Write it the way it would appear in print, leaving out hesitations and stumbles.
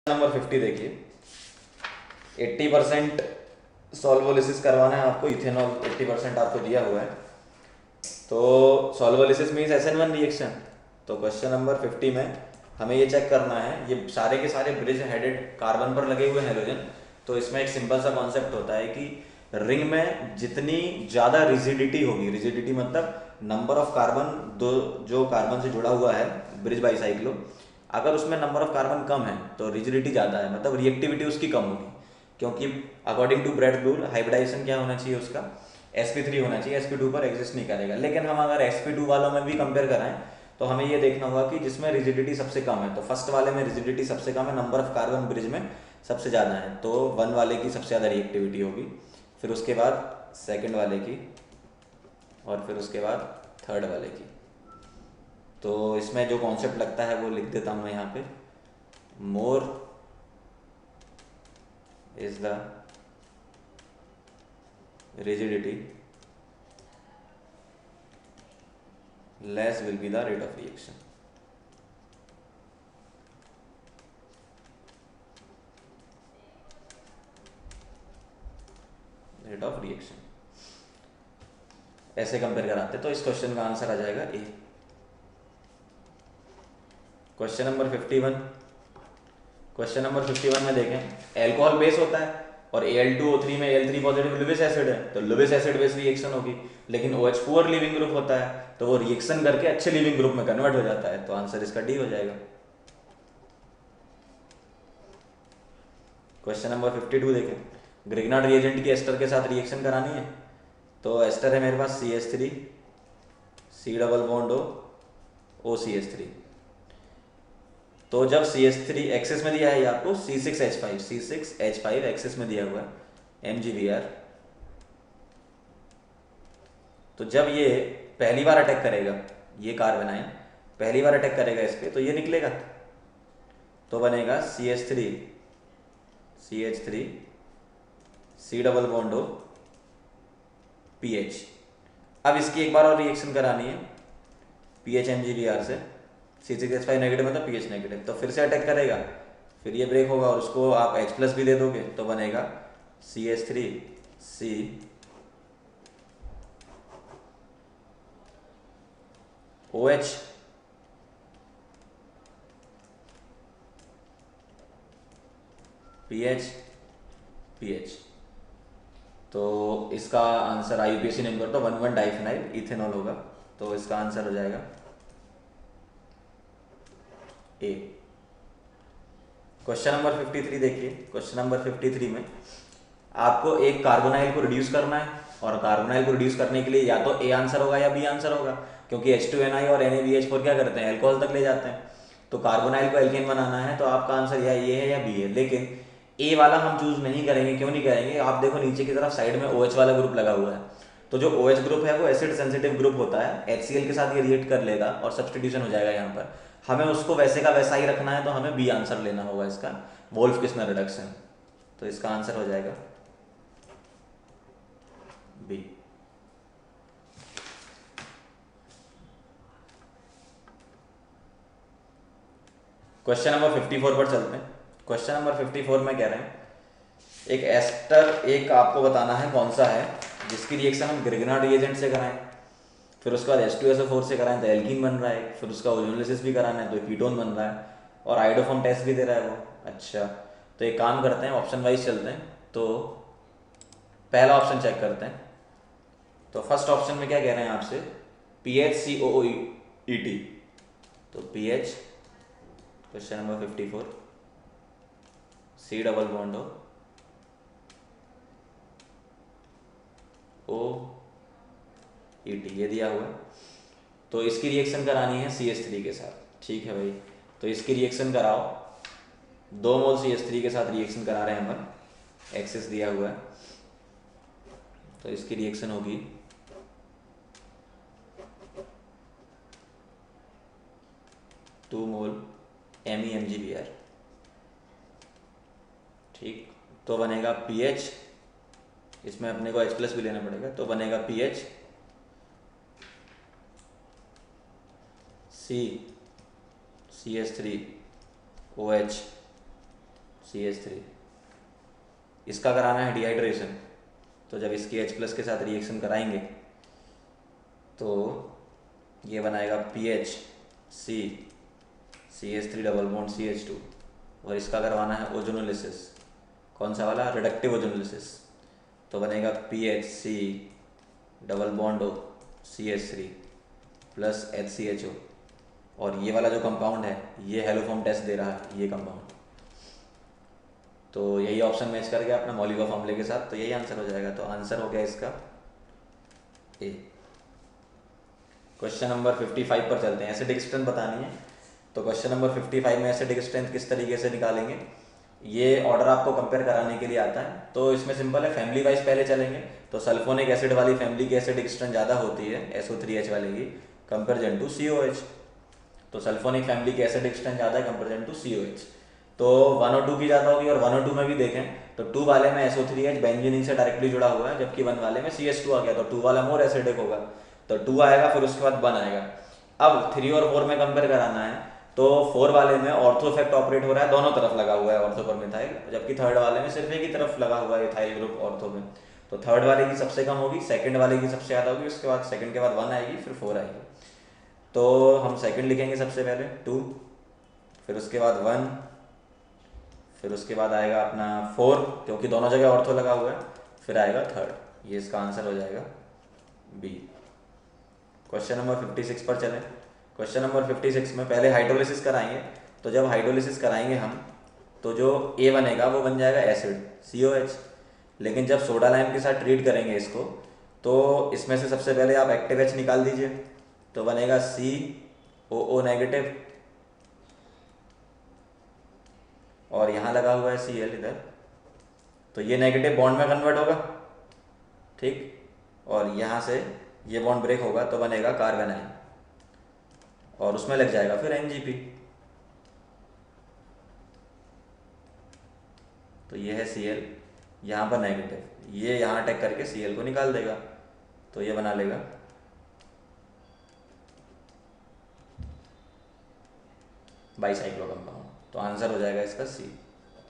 Number 50 देखिए। 80% solvolysis करवाना है आपको। इथेनॉल 80% आपको दिया हुआ है, तो सॉल्वोलिसिस मीन्स SN1 रिएक्शन। तो क्वेश्चन नंबर 50 में हमें ये चेक करना है, ये सारे के सारे ब्रिज हेडेड कार्बन पर लगे हुए हैलोजन। तो इसमें एक सिंपल सा कॉन्सेप्ट होता है कि रिंग में जितनी ज़्यादा रिजिडिटी होगी, रिजिडिटी मतलब नंबर ऑफ कार्बन, दो जो कार्बन से जुड़ा हुआ है ब्रिज बाईसाइक्लो, अगर उसमें नंबर ऑफ कार्बन कम है तो रिजिडिटी ज़्यादा है, मतलब रिएक्टिविटी उसकी कम होगी। क्योंकि according to Bredt rule hybridization क्या होना चाहिए उसका, sp3 होना चाहिए, sp2 पर एग्जिस्ट नहीं करेगा। लेकिन हम अगर sp2 वालों में भी कंपेयर कराएं तो हमें ये देखना होगा कि जिसमें रिजिडिटी सबसे कम है, तो फर्स्ट वाले में रिजिडिटी सबसे कम है, नंबर ऑफ कार्बन ब्रिज में सबसे ज़्यादा है, तो 1 वाले की सबसे ज़्यादा रिएक्टिविटी होगी, फिर उसके बाद सेकेंड वाले की, और फिर उसके बाद थर्ड वाले की। तो इसमें जो कॉन्सेप्ट लगता है वो लिख देता हूँ मैं यहाँ पे। More is the rigidity, less will be the rate of reaction. Rate of reaction ऐसे कंपेयर कराते, तो इस क्वेश्चन का आंसर आ जाएगा A. Question number 51। Question number 51 में देखें, एल्कोहल बेस होता है और Al2O3 में Al3 पॉजिटिव लुइस एसिड है, तो लुइस एसिड बेस रिएक्शन होगी। लेकिन OH पुअर लिविंग ग्रुप होता है, तो वो रिएक्शन करके अच्छे लिविंग ग्रुप में कन्वर्ट हो जाता है, तो आंसर इसका डी हो जाएगा। क्वेश्चन नंबर 52 देखें, ग्रिग्नार्ड रिएजेंट की एस्टर के साथ रिएक्शन करानी है। तो एस्टर है मेरे पास CH3 C double bond OCH3। तो जब CH3 एक्सेस में दिया है ये आपको C6H5 एक्सेस में दिया हुआ है MgBr, तो जब ये पहली बार अटैक करेगा, ये कार्बन आयन पहली बार अटैक करेगा इस पर, तो ये निकलेगा, तो बनेगा CH3 C double bond PH। अब इसकी एक बार और रिएक्शन करानी है PH MgBr से, C6H5 नेगेटिव मतलब PH नेगेटिव, तो फिर से अटैक करेगा, फिर ये ब्रेक होगा और उसको आप H प्लस भी दे दोगे, तो बनेगा CH3C OH PH। तो इसका आंसर IUPAC नेम कर तो 1,1 डाइफिनाइल इथेनॉल होगा, तो इसका आंसर हो जाएगा ए। क्वेश्चन नंबर 53 देखिए। क्वेश्चन नंबर 53 में आपको एक कार्बोनाइल को रिड्यूस करना है, और कार्बोनाइल को रिड्यूस करने के लिए या तो ए आंसर होगा या बी आंसर होगा, क्योंकि H2Ni और NaBH4 क्या करते हैं, एल्कोहल तक ले जाते हैं। तो कार्बोनाइल को एल्केन बनाना है, तो आपका आंसर या ए है या बी है, लेकिन ए वाला हम चूज नहीं करेंगे। क्यों नहीं करेंगे, आप देखो नीचे की तरफ साइड में OH वाला ग्रुप लगा हुआ है, तो जो OH ग्रुप है वो एसिड सेंसिटिव ग्रुप होता है, HCl के साथ ये रिएक्ट कर लेगा और सब्सटीट्यूशन हो जाएगा यहाँ पर। हमें उसको वैसे का वैसा ही रखना है, तो हमें बी आंसर लेना होगा इसका, वोल्फ किस्नर रिडक्शन। तो इसका आंसर हो जाएगा बी। क्वेश्चन नंबर 54 पर चलते हैं। क्वेश्चन नंबर 54 में कह रहे हैं, एक एस्टर एक आपको बताना है कौन सा है जिसकी रिएक्शन हम ग्रिग्नार्ड रिएजेंट से कराएं, फिर उसके बाद H2SO4 से कराएं तो एल्कीन बन रहा है, फिर उसका ओजोनोलिसिस भी कराना है तो कीटोन बन रहा है, और आइडोफॉर्म टेस्ट भी दे रहा है वो। अच्छा, तो एक काम करते हैं, ऑप्शन वाइज चलते हैं। तो पहला ऑप्शन चेक करते हैं। तो फर्स्ट ऑप्शन में क्या कह रहे हैं आपसे, PHCOOET। तो PH, question number 54, C double bond OET ये दिया हुआ है। तो इसकी रिएक्शन करानी है CH3 के साथ, ठीक है भाई। तो इसकी रिएक्शन कराओ, 2 मोल CH3 के साथ रिएक्शन करा रहे हैं हम, एक्सेस दिया हुआ है, तो इसकी रिएक्शन होगी 2 मोल MEMgBr, ठीक। तो बनेगा PH, इसमें अपने को H प्लस भी लेना पड़ेगा, तो बनेगा PH CH3 OH CH3। इसका कराना है डिहाइड्रेशन, तो जब इसकी H+ के साथ रिएक्शन कराएंगे तो ये बनाएगा PH C CH3 double bond CH2। और इसका करवाना है ओजोनोलिसिस, कौन सा वाला, रिडक्टिव ओजोनोलिसिस, तो बनेगा PHC double bond CH3 plus HCHO। और ये वाला जो कंपाउंड है ये हेलोफॉर्म टेस्ट दे रहा है, ये कंपाउंड, तो यही ऑप्शन मैच कर गया अपना मॉलिबा फॉर्मूले के साथ, तो यही आंसर हो जाएगा। तो आंसर हो गया इसका ए। क्वेश्चन नंबर 55 पर चलते हैं। एसिडिक स्ट्रेंथ बतानी है, तो क्वेश्चन नंबर 55 में एसिडिक स्ट्रेंथ किस तरीके से निकालेंगे, ये ऑर्डर आपको कंपेयर कराने के लिए आता है। तो इसमें सिंपल है, फैमिली वाइज पहले चलेंगे। तो सल्फोनिक एसिड वाली फैमिली की एसिडिक स्ट्रेंथ ज़्यादा होती है SO3H वाले की कंपेरिजन टू COH। तो सल्फोनिक फैमिली की एसिडिक स्ट्रेंथ ज़्यादा है कंपेरिजन टू COH। तो 1 और 2 की ज़्यादा होगी। और 1 और 2 में भी देखें तो 2 वाले में SO3H बेंजीन से डायरेक्टली जुड़ा हुआ है, जबकि 1 वाले में CH2 आ गया, तो 2 वाला मोर एसिडिक होगा, तो 2 आएगा, फिर उसके बाद 1 आएगा। अब 3 और 4 में कंपेयर कराना है, तो 4 वाले में ऑर्थो इफेक्ट ऑपरेट हो रहा है, दोनों तरफ लगा हुआ है ऑर्थो पर मिथाइल, जबकि थर्ड वाले में सिर्फ एक ही तरफ लगा हुआ है इथाइल ग्रुप ऑर्थो में। तो थर्ड वाले की सबसे कम होगी, सेकंड वाले की सबसे ज़्यादा होगी, उसके बाद सेकंड के बाद 1 आएगी, फिर 4 आएगी। तो हम सेकंड लिखेंगे सबसे पहले 2, फिर उसके बाद 1, फिर उसके बाद आएगा अपना 4, क्योंकि दोनों जगह ऑर्थो लगा हुआ है, फिर आएगा थर्ड। ये इसका आंसर हो जाएगा बी। क्वेश्चन नंबर 56 पर चलें। क्वेश्चन नंबर 56 में पहले हाइड्रोलिसिस कराएंगे। तो जब हाइड्रोलिसिस कराएंगे हम, तो जो A बनेगा वो बन जाएगा एसिड COH। लेकिन जब सोडा लाइम के साथ ट्रीट करेंगे इसको, तो इसमें से सबसे पहले आप एक्टिव H निकाल दीजिए, तो बनेगा COO नेगेटिव, और यहाँ लगा हुआ है Cl इधर, तो ये नेगेटिव बॉन्ड में कन्वर्ट होगा, ठीक। और यहाँ से ये बॉन्ड ब्रेक होगा तो बनेगा कार्बन आयन, और उसमें लग जाएगा फिर NGP। तो ये है Cl, यहाँ पर नेगेटिव, ये यहाँ अटैक करके Cl को निकाल देगा, तो ये बना लेगा बाईसाइक्लो कंपाउंड। तो आंसर हो जाएगा इसका C।